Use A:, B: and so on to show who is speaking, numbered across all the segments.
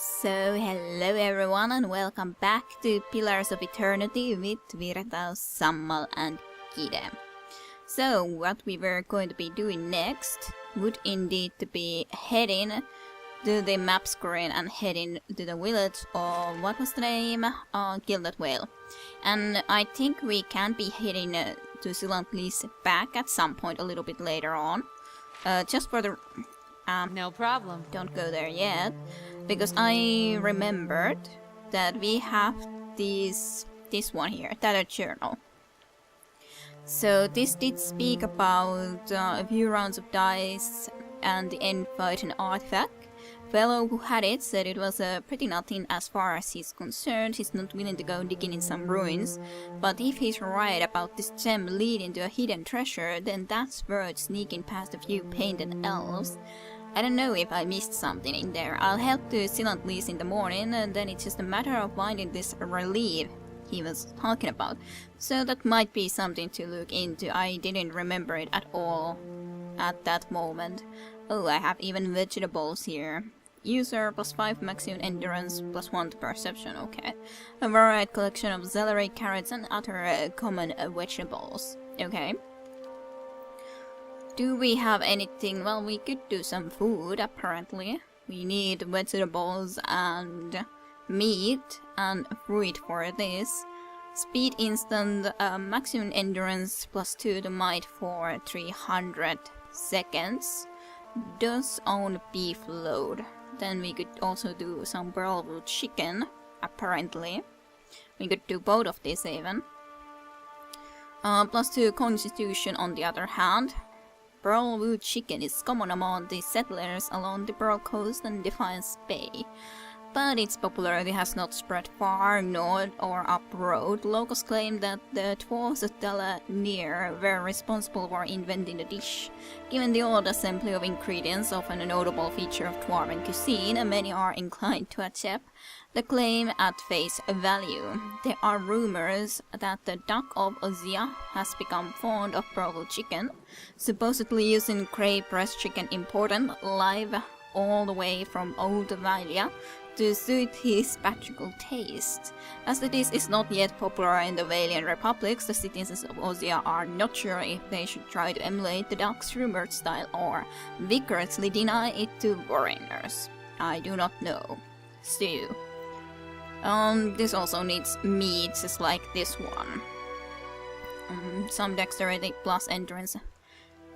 A: So, hello everyone and welcome back to Pillars of Eternity with Virtaus, Sammal and Kide. So, what we were going to be doing next would indeed to be heading to the map screen and heading to the village of, what was the name? Gilded Whale. And I think we can be heading to Silently's back at some point a little bit later on. Just for the...
B: No problem.
A: Don't go there yet, because I remembered that we have this one here, Tattered Journal. So this did speak about a few rounds of dice and the end fight and artifact. Fellow who had it said it was pretty nothing as far as he's concerned. He's not willing to go digging in some ruins, but if he's right about this gem leading to a hidden treasure, then that's worth sneaking past a few painted elves. I don't know if I missed something in there. I'll help to Silently's in the morning, and then it's just a matter of finding this relief he was talking about. So that might be something to look into. I didn't remember it at all at that moment. Oh, I have even vegetables here. User +5 maximum endurance +1 to perception, okay. A varied collection of celery, carrots and other common vegetables, okay. Do we have anything? Well, we could do some food, apparently. We need vegetables and meat and fruit for this. Speed instant, maximum endurance +2 to might for 300 seconds. Does own beef load. Then we could also do some broiled chicken, apparently. We could do both of these even. +2 constitution on the other hand. Pearlwood chicken is common among the settlers along the Pearl Coast and Defiance Bay, but its popularity has not spread far north or up road. Locals claim that the dwarves of Delanir were responsible for inventing the dish. Given the old assembly of ingredients, often a notable feature of dwarven cuisine, many are inclined to accept the claim at face value. There are rumors that the Duck of Ozia has become fond of broiled chicken, supposedly using grey breast chicken imported live all the way from Old Valia to suit his patriarchal taste. As the dish is not yet popular in the Valian republics, the citizens of Ozia are not sure if they should try to emulate the duck's rumored style or vigorously deny it to foreigners. I do not know. Stew. This also needs meat, just like this one. Some dexterity plus endurance.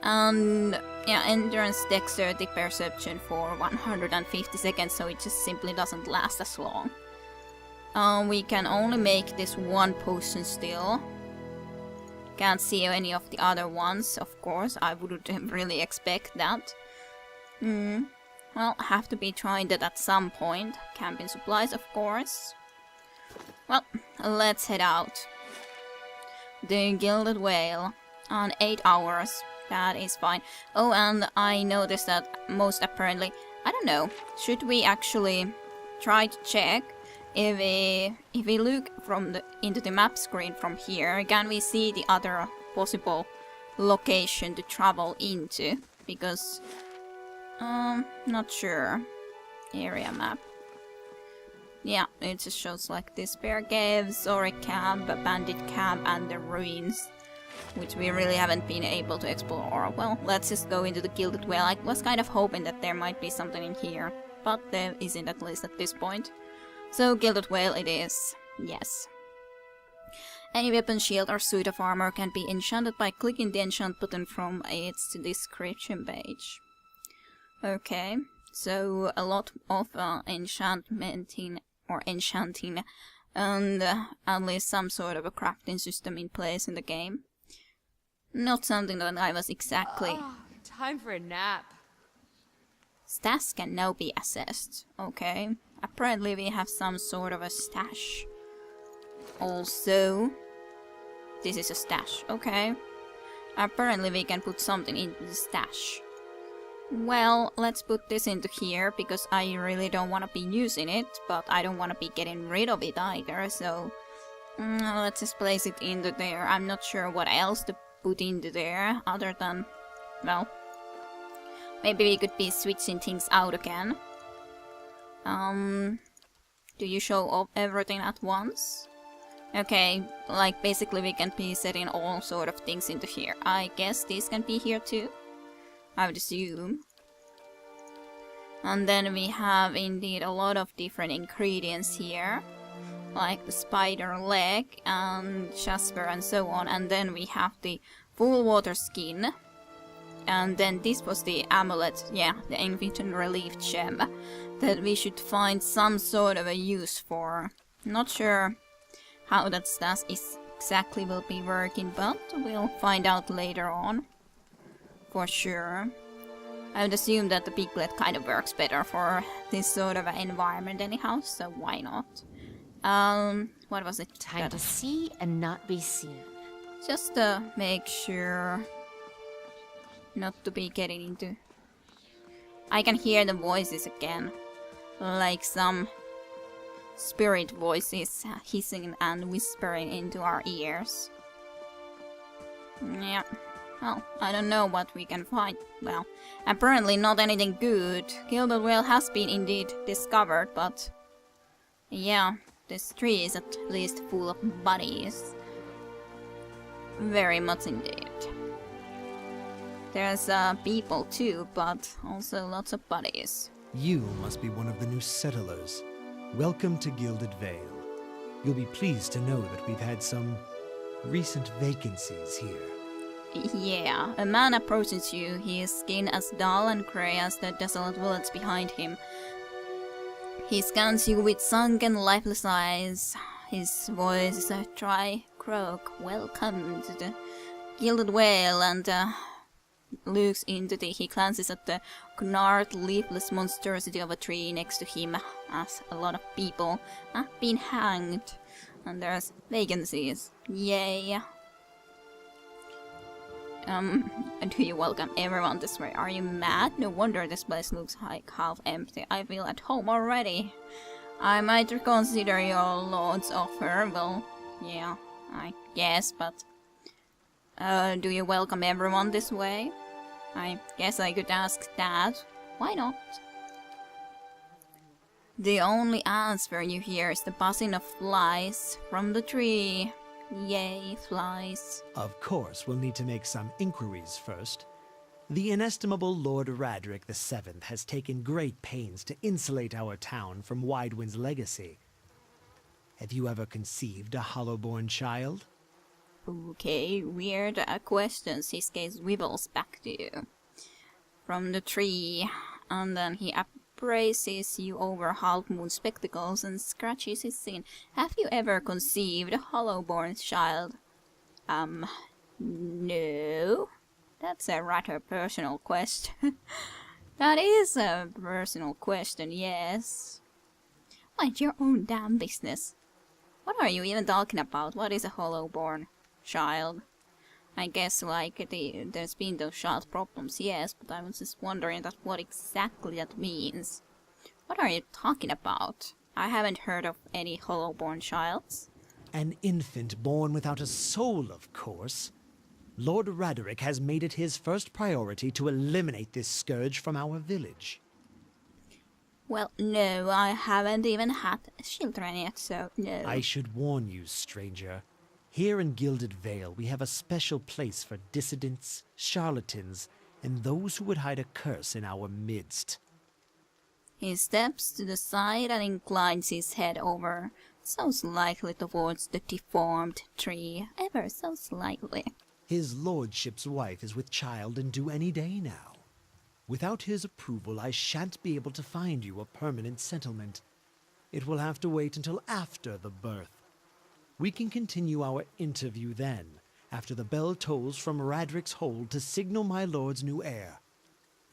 A: And yeah, endurance, dexterity, perception for 150 seconds, so it just simply doesn't last as long. We can only make this one potion still. Can't see any of the other ones, of course. I wouldn't really expect that. Well, have to be trying that at some point. Camping supplies, of course. Well, let's head out. The Gilded Whale on 8 hours. That is fine. Oh, and I noticed that most apparently, I don't know, should we actually try to check if we look from into the map screen from here, can we see the other possible location to travel into? Because not sure. Area map. Yeah, it just shows like this Bear Cave, Zoric Camp, Bandit Camp, and the ruins, which we really haven't been able to explore. Well, let's just go into the Gilded Whale. I was kind of hoping that there might be something in here, but there isn't, at least at this point. So, Gilded Whale it is. Yes. Any weapon, shield, or suit of armor can be enchanted by clicking the enchant button from its description page. Okay, so a lot of enchanting, and at least some sort of a crafting system in place in the game. Not something that I was exactly...
B: Time for a nap.
A: Stash can now be assessed. Okay, apparently we have some sort of a stash. Also, this is a stash. Okay, apparently we can put something into the stash. Well, let's put this into here, because I really don't want to be using it, but I don't want to be getting rid of it either, so... let's just place it into there. I'm not sure what else to put into there, other than... well... maybe we could be switching things out again. Do you show up everything at once? Okay, like basically we can be setting all sort of things into here. I guess these can be here too, I would assume. And then we have indeed a lot of different ingredients here, like the spider leg and jasper and so on. And then we have the full water skin. And then this was the amulet, yeah, the ancient relief gem that we should find some sort of a use for. Not sure how that stuff is exactly will be working, but we'll find out later on for sure. I would assume that the piglet kind of works better for this sort of environment anyhow, so why not? What was it?
C: Time to see and not be seen.
A: Just to make sure not to be getting into... I can hear the voices again, like some spirit voices hissing and whispering into our ears. Yeah. Well, I don't know what we can find. Well, apparently not anything good. Gilded Whale has been indeed discovered, but... yeah, this tree is at least full of bodies. Very much indeed. There's people too, but also lots of bodies.
D: You must be one of the new settlers. Welcome to Gilded Vale. You'll be pleased to know that we've had some recent vacancies here.
A: Yeah, a man approaches you, his skin as dull and grey as the desolate woods behind him. He scans you with sunken, lifeless eyes. His voice is a dry croak. Welcome to the Gilded Whale, and looks into he glances at the gnarled, leafless monstrosity of a tree next to him, as a lot of people have been hanged, and there's vacancies. Yay. Do you welcome everyone this way? Are you mad? No wonder this place looks like half empty. I feel at home already. I might reconsider your lord's offer. Well, yeah, I guess, but... do you welcome everyone this way? I guess I could ask that. Why not? The only answer you hear is the buzzing of flies from the tree. Yay, flies.
D: Of course, we'll need to make some inquiries first. The inestimable Lord Radric VII has taken great pains to insulate our town from Widewind's legacy. Have you ever conceived a hollow-born child?
A: Okay, weird questions. His gaze wibbles back to you from the tree, and then he appraises you over half-moon spectacles and scratches his chin. Have you ever conceived a hollow-born child? No. That's a rather personal question. That is a personal question, yes. Mind your own damn business. What are you even talking about? What is a hollow-born child? I guess like there's been those child problems, yes, but I was just wondering that what exactly that means. What are you talking about? I haven't heard of any hollow-born childs.
D: An infant born without a soul, of course. Lord Radric has made it his first priority to eliminate this scourge from our village.
A: Well, no, I haven't even had children yet, so no.
D: I should warn you, stranger. Here in Gilded Vale, we have a special place for dissidents, charlatans, and those who would hide a curse in our midst.
A: He steps to the side and inclines his head over, so slightly towards the deformed tree, ever so slightly.
D: His lordship's wife is with child and due any day now. Without his approval, I shan't be able to find you a permanent settlement. It will have to wait until after the birth. We can continue our interview then, after the bell tolls from Radric's hold to signal my lord's new heir.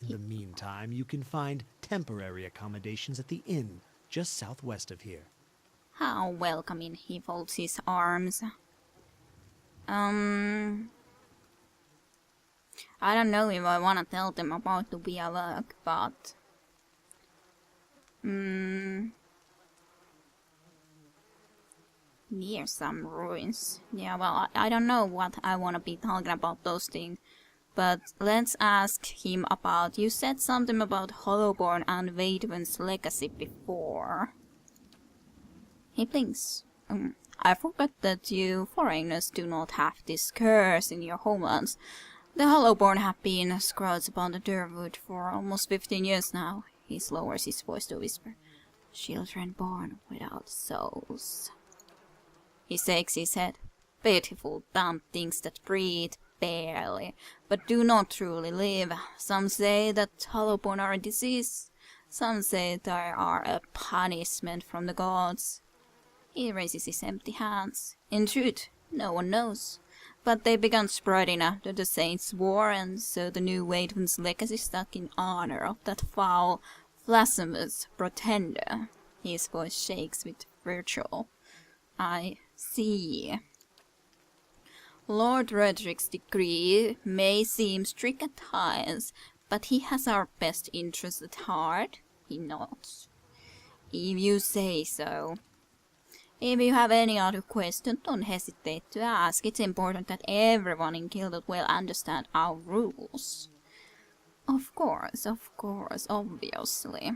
D: In the meantime, you can find temporary accommodations at the inn just southwest of here.
A: How welcoming, he folds his arms. I don't know if I want to tell them about the Bialak, but... near some ruins. Yeah, well, I don't know what I want to be talking about those things. But let's ask him about... You said something about Hollowborn and Waidwen's legacy before. He blinks. I forgot that you foreigners do not have this curse in your homelands. The Hollowborn have been scrouts upon the Durwood for almost 15 years now. He lowers his voice to whisper. Children born without souls. He shakes his head. Pitiful dumb things that breathe, barely, but do not truly live. Some say that Hollowborn are a disease. Some say they are a punishment from the gods. He raises his empty hands. In truth, no one knows. But they began spreading after the Saints' War, and so the new Waidwen's legacy stuck in honor of that foul, blasphemous pretender. His voice shakes with virtue. I see. Lord Redrick's decree may seem strict at times, but he has our best interests at heart. He nods. If you say so. If you have any other question, don't hesitate to ask. It's important that everyone in Gilded will understand our rules. Of course, obviously.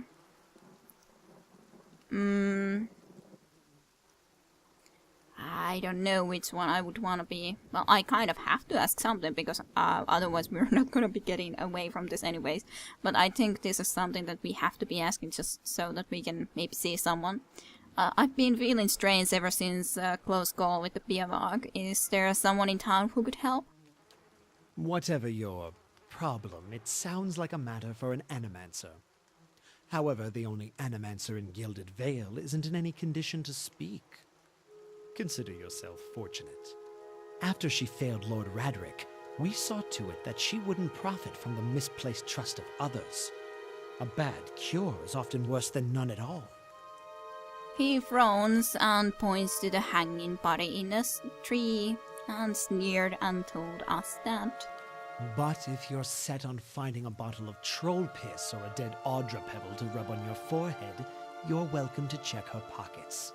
A: I don't know which one I would want to be. Well, I kind of have to ask something because otherwise we're not going to be getting away from this anyways. But I think this is something that we have to be asking just so that we can maybe see someone. I've been feeling strange ever since close call with the Biavag. Is there someone in town who could help?
D: Whatever your problem, it sounds like a matter for an animancer. However, the only animancer in Gilded Vale isn't in any condition to speak. Consider yourself fortunate. After she failed Lord Radrick, we saw to it that she wouldn't profit from the misplaced trust of others. A bad cure is often worse than none at all.
A: He frowns and points to the hanging body in a tree and sneered and told us that.
D: But if you're set on finding a bottle of troll piss or a dead Audra pebble to rub on your forehead, you're welcome to check her pockets.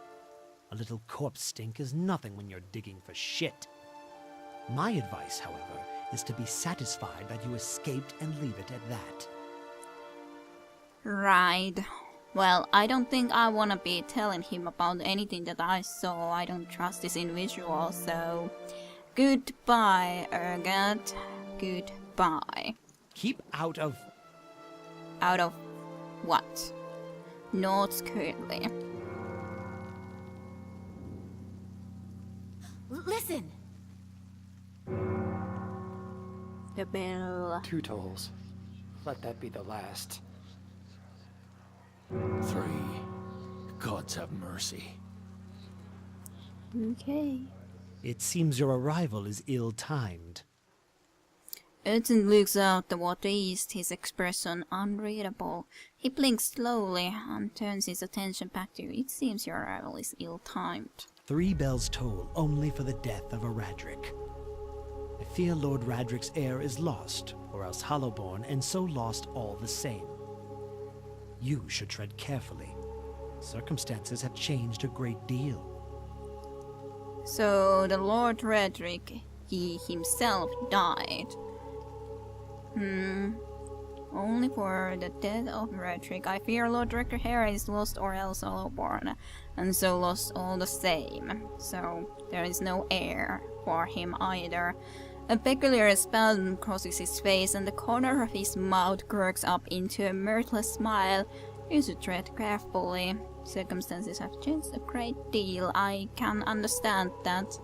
D: A little corpse stink is nothing when you're digging for shit. My advice, however, is to be satisfied that you escaped and leave it at that.
A: Right. Well, I don't think I want to be telling him about anything that I saw. I don't trust this individual, so... Goodbye, Ergat. Goodbye.
D: Keep out of...
A: Out of what? Not currently.
C: Listen!
A: The bell.
E: 2 tolls. Let that be the last.
F: 3. Gods have mercy.
A: Okay.
D: It seems your arrival is ill-timed.
A: Urton looks out toward the east, his expression unreadable. He blinks slowly and turns his attention back to you. It seems your arrival is ill-timed.
D: 3 bells toll only for the death of a Radrick. I fear Lord Radrick's heir is lost, or else Hollowborn, and so lost all the same. You should tread carefully. Circumstances have changed a great deal.
A: So the Lord Redrick, he himself died. Only for the death of Redrick. I fear Lord Redrick here is lost or else Hollowborn, and so lost all the same. So there is no heir for him either. A peculiar spasm crosses his face, and the corner of his mouth quirks up into a mirthless smile. You should tread carefully. Circumstances have changed a great deal. I can understand that.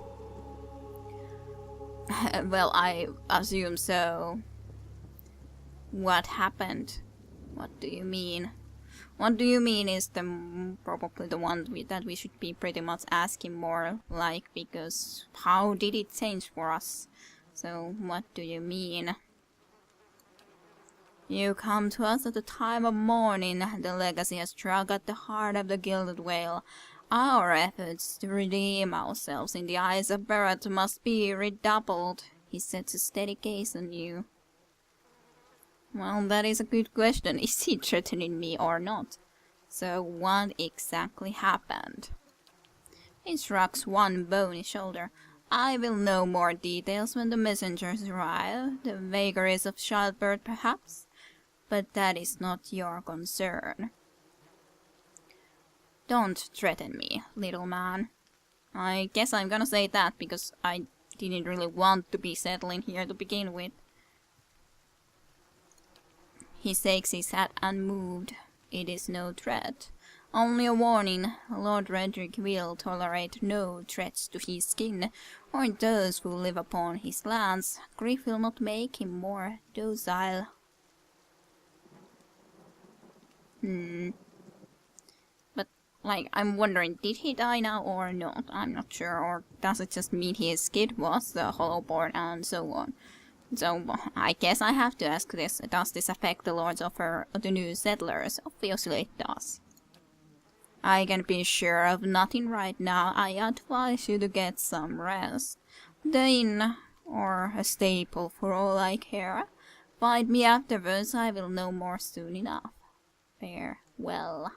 A: Well, I assume so. What happened? What do you mean? What do you mean is probably the one that we should be pretty much asking more like, because how did it change for us? So, what do you mean? You come to us at the time of mourning. The legacy has struck at the heart of the Gilded Whale. Our efforts to redeem ourselves in the eyes of Barrett must be redoubled. He sets a steady gaze on you. Well, that is a good question. Is he threatening me or not? So, what exactly happened? He shrugs one bony shoulder. I will know more details when the messengers arrive. The vagaries of childbirth, perhaps? But that is not your concern. Don't threaten me, little man. I guess I'm gonna say that because I didn't really want to be settling here to begin with. He shakes his head unmoved. It is no threat. Only a warning. Lord Redrick will tolerate no threats to his skin, or those who live upon his lands. Grief will not make him more docile. But, like, I'm wondering, did he die now or not? I'm not sure. Or does it just mean his kid was the Hollowborn and so on? So, I guess I have to ask this. Does this affect the Lord's offer of the new settlers? Obviously it does. I can be sure of nothing right now. I advise you to get some rest. The inn, or a stable for all I care. Find me afterwards, I will know more soon enough. Farewell.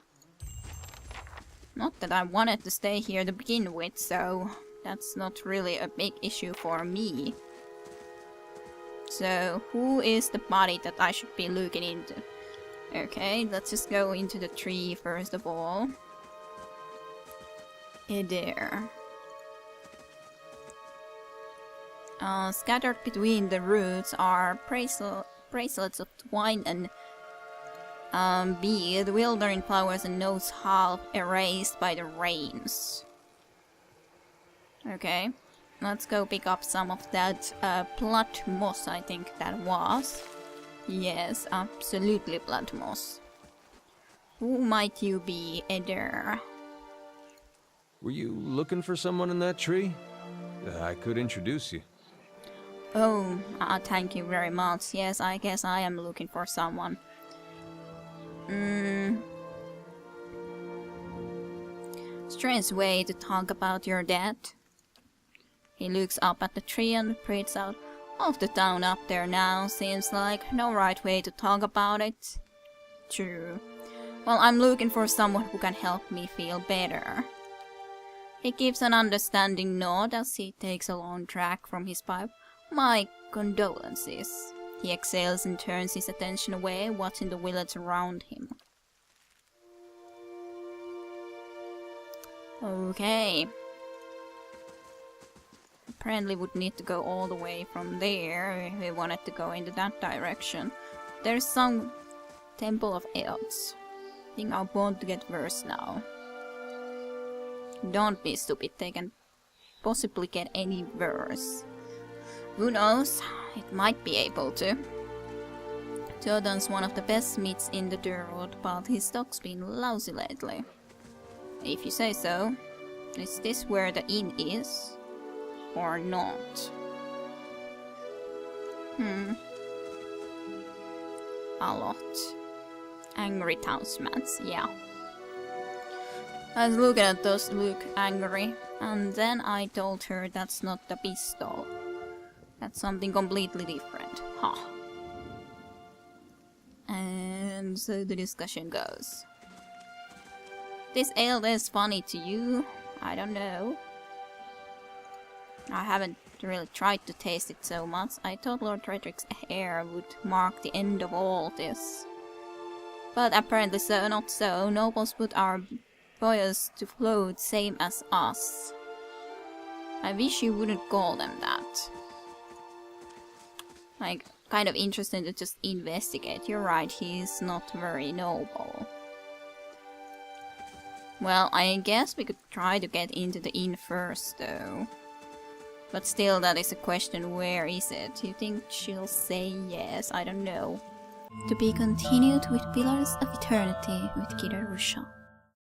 A: Not that I wanted to stay here to begin with, so that's not really a big issue for me. So, who is the body that I should be looking into? Okay, let's just go into the tree first of all. There. Scattered between the roots are bracelets of twine and bead, wildering flowers and notes half erased by the rains. Okay, let's go pick up some of that blood moss, I think that was. Yes, absolutely blood moss. Who might you be, Eder?
F: Were you looking for someone in that tree? I could introduce you.
A: Oh, thank you very much. Yes, I guess I am looking for someone. Strange way to talk about your dead. He looks up at the tree and breathes out. Off the town up there now, seems like no right way to talk about it. True. Well, I'm looking for someone who can help me feel better. He gives an understanding nod as he takes a long drag from his pipe. My condolences. He exhales and turns his attention away, watching the village around him. Okay. Apparently would need to go all the way from there if we wanted to go into that direction. There's some Temple of Elves. I think I want to get worse now. Don't be stupid, they can possibly get any worse. Who knows, it might be able to. Jordan's one of the best meats in the world, but his stock's been lousy lately. If you say so. Is this where the inn is? Or not? A lot. Angry townsmen, yeah. I was looking at those look angry, and then I told her that's not the pistol. That's something completely different. Huh. And so the discussion goes. This ale is funny to you? I don't know. I haven't really tried to taste it so much. I thought Lord Redrick's hair would mark the end of all this. But apparently so, not so. Nobles put our boys to float same as us. I wish you wouldn't call them that. Like, kind of interesting to just investigate. You're right, he's not very noble. Well, I guess we could try to get into the inn first, though. But still, that is a question, where is it? You think she'll say yes? I don't know. To be continued with Pillars of Eternity with Kira Rusha.